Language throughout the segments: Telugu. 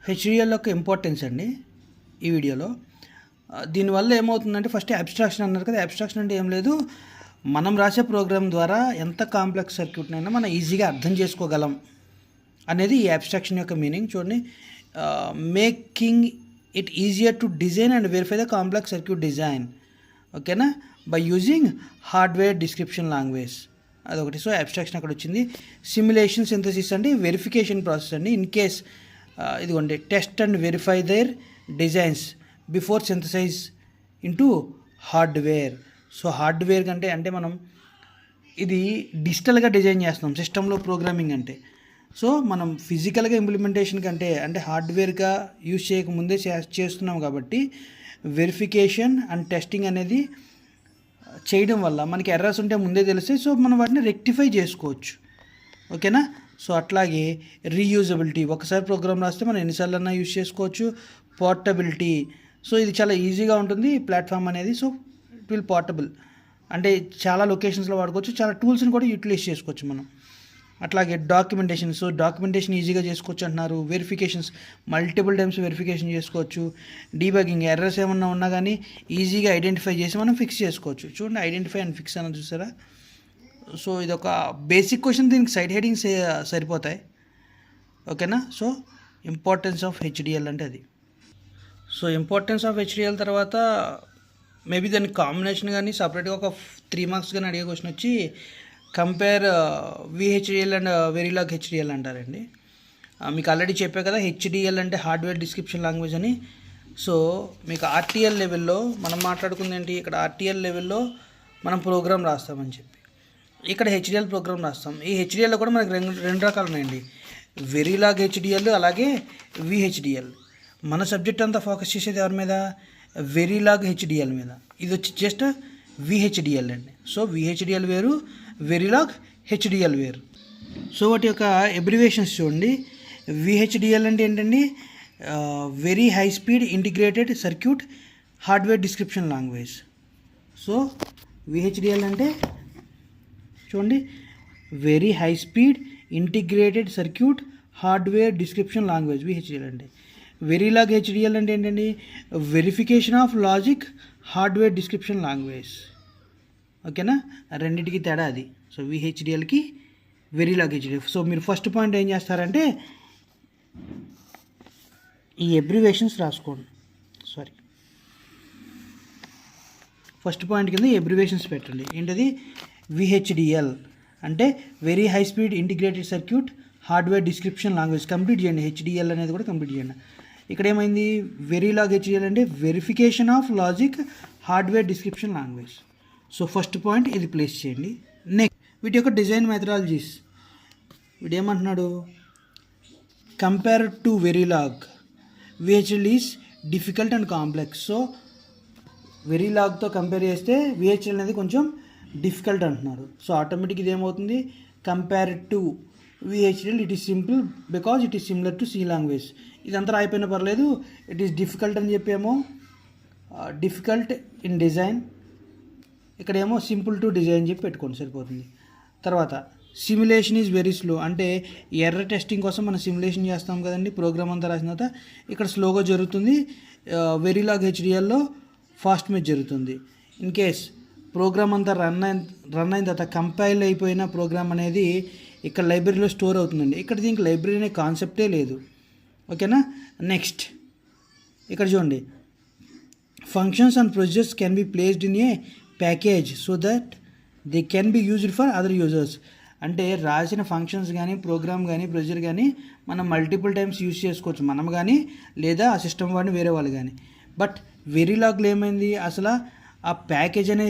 హెచ్డిఎల్ యొక్క ఇంపార్టెన్స్ అండి ఈ వీడియోలో. దీనివల్ల ఏమవుతుందంటే ఫస్ట్ అబ్స్ట్రాక్షన్ అన్నారు కదా. అబ్స్ట్రాక్షన్ అంటే ఏం లేదు, మనం రాసే ప్రోగ్రామ్ ద్వారా ఎంత కాంప్లెక్స్ సర్క్యూట్నైనా మనం ఈజీగా అర్థం చేసుకోగలం అనేది ఈ అబ్స్ట్రాక్షన్ యొక్క మీనింగ్. చూడండి, making it easier to design and verify the complex circuit design, ఓకేనా, by using hardware description language, అదొకటి. సో అబ్స్ట్రాక్షన్ అక్కడ వచ్చింది. సిమ్యులేషన్ సింథసిస్ అంటే వెరిఫికేషన్ ప్రాసెస్ అండి. ఇన్ కేస్ ఇదిగోండి, test and verify their design before synthesize into hardware. So hardware కంటే అంటే మనం ఇది డిజిటల్గా డిజైన్ చేస్తున్నాం సిస్టంలో ప్రోగ్రామింగ్ అంటే. సో మనం ఫిజికల్గా ఇంప్లిమెంటేషన్ కంటే అంటే హార్డ్వేర్గా యూజ్ చేయకముందే చేస్తున్నాం కాబట్టి వెరిఫికేషన్ అండ్ టెస్టింగ్ అనేది చేయడం వల్ల మనకి ఎర్రర్స్ ఉంటే ముందే తెలిస్తే సో మనం వాటిని రెక్టిఫై చేసుకోవచ్చు, ఓకేనా. సో అట్లాగే రీయూజబిలిటీ, ఒకసారి ప్రోగ్రామ్ రాస్తే మనం ఎన్నిసార్లు అన్నా యూజ్ చేసుకోవచ్చు. పోర్టబిలిటీ, సో ఇది చాలా ఈజీగా ఉంటుంది ప్లాట్ఫామ్ అనేది. సో ఇట్ విల్ పోర్టబుల్ అంటే చాలా లొకేషన్స్లో వాడుకోవచ్చు, చాలా టూల్స్ని కూడా యూటిలైజ్ చేసుకోవచ్చు మనం. అట్లాగే డాక్యుమెంటేషన్, సో డాక్యుమెంటేషన్ ఈజీగా చేసుకోవచ్చు అంటున్నారు. వెరిఫికేషన్స్ మల్టిపుల్ టైమ్స్ వెరిఫికేషన్ చేసుకోవచ్చు. డీబగింగ్, ఎర్రర్స్ ఏమన్నా ఉన్నా కానీ ఈజీగా ఐడెంటిఫై చేసి మనం ఫిక్స్ చేసుకోవచ్చు. చూడండి, ఐడెంటిఫై అండ్ ఫిక్స్ అని చూసారా. సో ఇది ఒక బేసిక్ క్వశ్చన్, దీనికి సైడ్ హెడింగ్స్ సరిపోతాయి, ఓకేనా. సో ఇంపార్టెన్స్ ఆఫ్ హెచ్డిఎల్ అంటే అది. సో ఇంపార్టెన్స్ ఆఫ్ హెచ్డిఎల్ తర్వాత మేబీ దాని కాంబినేషన్ కానీ సపరేట్గా ఒక 3 మార్క్స్ కానీ అడిగే క్వశ్చన్ వచ్చి కంపేర్ విహెచ్డిఎల్ అండ్ వెరిలాగ్ హెచ్డిఎల్ అంటారండి. మీకు ఆల్రెడీ చెప్పే కదా, హెచ్డిఎల్ అంటే హార్డ్వేర్ డిస్క్రిప్షన్ లాంగ్వేజ్ అని. సో మీకు ఆర్టీఎల్ లెవెల్లో మనం మాట్లాడుకుంది ఏంటి, ఇక్కడ ఆర్టీఎల్ లెవెల్లో మనం ప్రోగ్రామ్ రాస్తామని చెప్పి, ఇక్కడ హెచ్డిఎల్ ప్రోగ్రామ్ రాస్తాం. ఈ హెచ్డిఎల్లో కూడా మనకి రెండు రకాలు ఉన్నాయండి, వెరిలాగ్ హెచ్డిఎల్ అలాగే విహెచ్డిఎల్. మన సబ్జెక్ట్ అంతా ఫోకస్ చేసేది ఎవరి మీద, వెరిలాగ్ హెచ్డిఎల్ మీద. ఇది వచ్చి జస్ట్ విహెచ్డిఎల్ అండి. సో విహెచ్డిఎల్ వేరు, వెరిలాగ్ హెచ్డిఎల్ వేరు. సో వాటి యొక్క అబ్రివేషన్స్ చూడండి. విహెచ్డిఎల్ అంటే ఏంటండి, very high speed integrated circuit hardware description language. So VHDL అంటే చూడండి, very high speed integrated circuit hardware description language VHDL అంటే. వెరిలాగ్ హెచ్డిఎల్ అంటే ఏంటండి, verification of logic hardware description language, ఓకేనా. రెండింటికి తేడా అది. సో విహెచ్డిఎల్కి వెరిలాగ్ హెచ్డిఎల్. సో మీరు ఫస్ట్ పాయింట్ ఏం చేస్తారంటే ఈ అబ్రివేషన్స్ రాసుకోండి. ఫస్ట్ పాయింట్ కింద అబ్రివేషన్స్ పెట్టండి. ఏంటది, విహెచ్డిఎల్ అంటే very high speed integrated circuit hardware description language. Complete చేయండి, హెచ్డిఎల్ అనేది కూడా కంప్లీట్ చేయండి. ఇక్కడ ఏమైంది, వెరిలాగ్ హెచ్డిఎల్ అంటే verification of logic hardware description language. So first point ఇది ప్లేస్ చేయండి. నెక్స్ట్ వీటి యొక్క డిజైన్ మెథడాలజీస్. వీడు ఏమంటున్నాడు, compare to Verilog VHDL is difficult and complex. So వెరిలాగ్తో కంపేర్ చేస్తే విహెచ్డిఎల్ అనేది కొంచెం డిఫికల్ట్ అంటున్నారు. సో ఆటోమేటిక్ ఇది ఏమవుతుంది, compare to VHDL it is simple because it is similar to C language. ఇదంతా అయిపోయినా పర్లేదు, ఇట్ ఈస్ డిఫికల్ట్ అని చెప్పేమో డిఫికల్ట్ ఇన్ డిజైన్, ఇక్కడేమో సింపుల్ టు డిజైన్ చెప్పి పెట్టుకోండి సరిపోతుంది. తర్వాత సిమ్యులేషన్ ఈజ్ వెరీ స్లో, అంటే ఎర్రర్ టెస్టింగ్ కోసం మనం సిమ్యులేషన్ చేస్తాం కదండి ప్రోగ్రామ్ అంతా రాసిన తర్వాత. ఇక్కడ స్లోగా జరుగుతుంది, వెరిలాగ్ హెచ్డిఎల్లో ఫాస్ట్ మీద జరుగుతుంది. ఇన్ కేస్ ప్రోగ్రామ్ అంతా రన్ అయిన తర్వాత కంపైల్ అయిపోయిన ప్రోగ్రామ్ అనేది ఇక్కడ లైబ్రరీలో స్టోర్ అవుతుందండి. ఇక్కడ దీనికి లైబ్రరీ అనే కాన్సెప్టే లేదు, ఓకేనా. నెక్స్ట్ ఇక్కడ చూడండి, functions and procedures can be placed in a package so that they can be used for other users. అంటే రాసిన ఫంక్షన్స్ కానీ ప్రోగ్రామ్ కానీ ప్రొసీజర్ కానీ మనం మల్టిపుల్ టైమ్స్ యూజ్ చేసుకోవచ్చు, మనం కానీ లేదా ఆ సిస్టమ్ వాడిని వేరే వాళ్ళు కానీ. బట్ వెరిలాగ్లో ఏమైంది, అసలు ఆ ప్యాకేజ్ అనే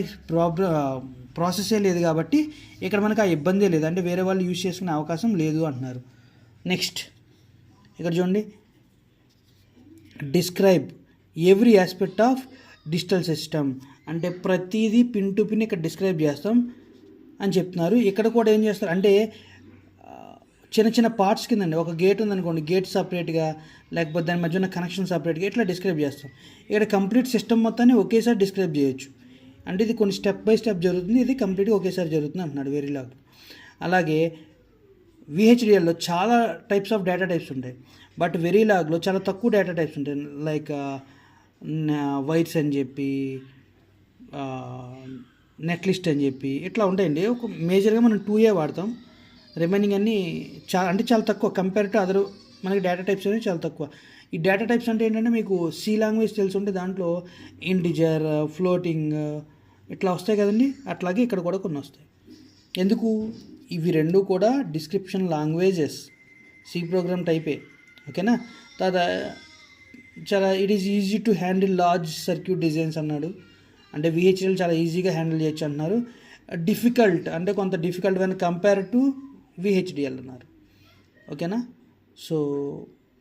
ప్రాసెసే లేదు కాబట్టి ఇక్కడ మనకు ఆ ఇబ్బందే లేదు, అంటే వేరే వాళ్ళు యూజ్ చేసుకునే అవకాశం లేదు అంటున్నారు. నెక్స్ట్ ఇక్కడ చూడండి, describe every aspect of digital system, అంటే ప్రతిదీ పిన్ టు పిన్ ఇక్కడ డిస్క్రైబ్ చేస్తాం అని చెప్తున్నారు. ఇక్కడ కూడా ఏం చేస్తారు అంటే చిన్న చిన్న పార్ట్స్ కిందండి, ఒక గేట్ ఉందనుకోండి, గేట్ సపరేట్గా లేకపోతే దాని మధ్య ఉన్న కనెక్షన్ సపరేట్గా ఇట్లా డిస్క్రైబ్ చేస్తాం. ఇక్కడ కంప్లీట్ సిస్టమ్ మొత్తాన్ని ఒకేసారి డిస్క్రైబ్ చేయొచ్చు, అంటే ఇది కొన్ని స్టెప్ బై స్టెప్ జరుగుతుంది, ఇది కంప్లీట్గా ఒకేసారి జరుగుతుంది అంటున్నాడు వెరిలాగ్. అలాగే విహెచ్డిఎల్లో చాలా టైప్స్ ఆఫ్ డేటా టైప్స్ ఉంటాయి. బట్ వెరీలాగ్లో చాలా తక్కువ డేటా టైప్స్ ఉంటాయి. లైక్ వైట్స్ అని చెప్పి, నెట్ లిస్ట్ అని చెప్పి ఇట్లా ఉంటాయండి. ఒక మేజర్గా మనం 2A వాడతాం, రిమైనింగ్ అన్నీ చాలా తక్కువ కంపేర్ టు అదర్. మనకి డేటా టైప్స్ అనేవి చాలా తక్కువ. ఈ డేటా టైప్స్ అంటే ఏంటంటే మీకు సి లాంగ్వేజ్ తెలుసుంటే దాంట్లో ఇంటిజర్, ఫ్లోటింగ్ ఇట్లా వస్తాయి కదండి. అట్లాగే ఇక్కడ కూడా కొన్ని వస్తాయి. ఎందుకు? ఇవి రెండు కూడా డిస్క్రిప్షన్ లాంగ్వేజెస్, సి ప్రోగ్రామ్ టైపే. ఓకేనా? తర్వాత it is easy to handle large circuit designs అన్నాడు. అంటే VHDL చాలా ఈజీగా హ్యాండిల్ చేయొచ్చు అంటున్నారు. డిఫికల్ట్ అంటే కొంత difficult when compare to VHDL అన్నారు. ఓకేనా? సో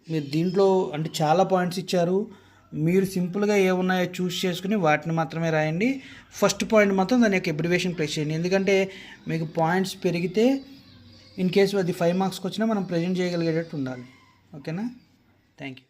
మీరు దీంట్లో అంటే చాలా పాయింట్స్ ఇచ్చారు. మీరు సింపుల్గా ఏమున్నాయో చూస్ చేసుకుని వాటిని మాత్రమే రాయండి. ఫస్ట్ పాయింట్ మాత్రం దాని యొక్క అబ్రివేషన్ ప్లేస్ చేయండి. ఎందుకంటే మీకు పాయింట్స్ పెరిగితే ఇన్ కేసు అది 5 మార్క్స్కి వచ్చినా మనం ప్రజెంట్ చేయగలిగేటట్టు ఉండాలి. ఓకేనా? Thank you.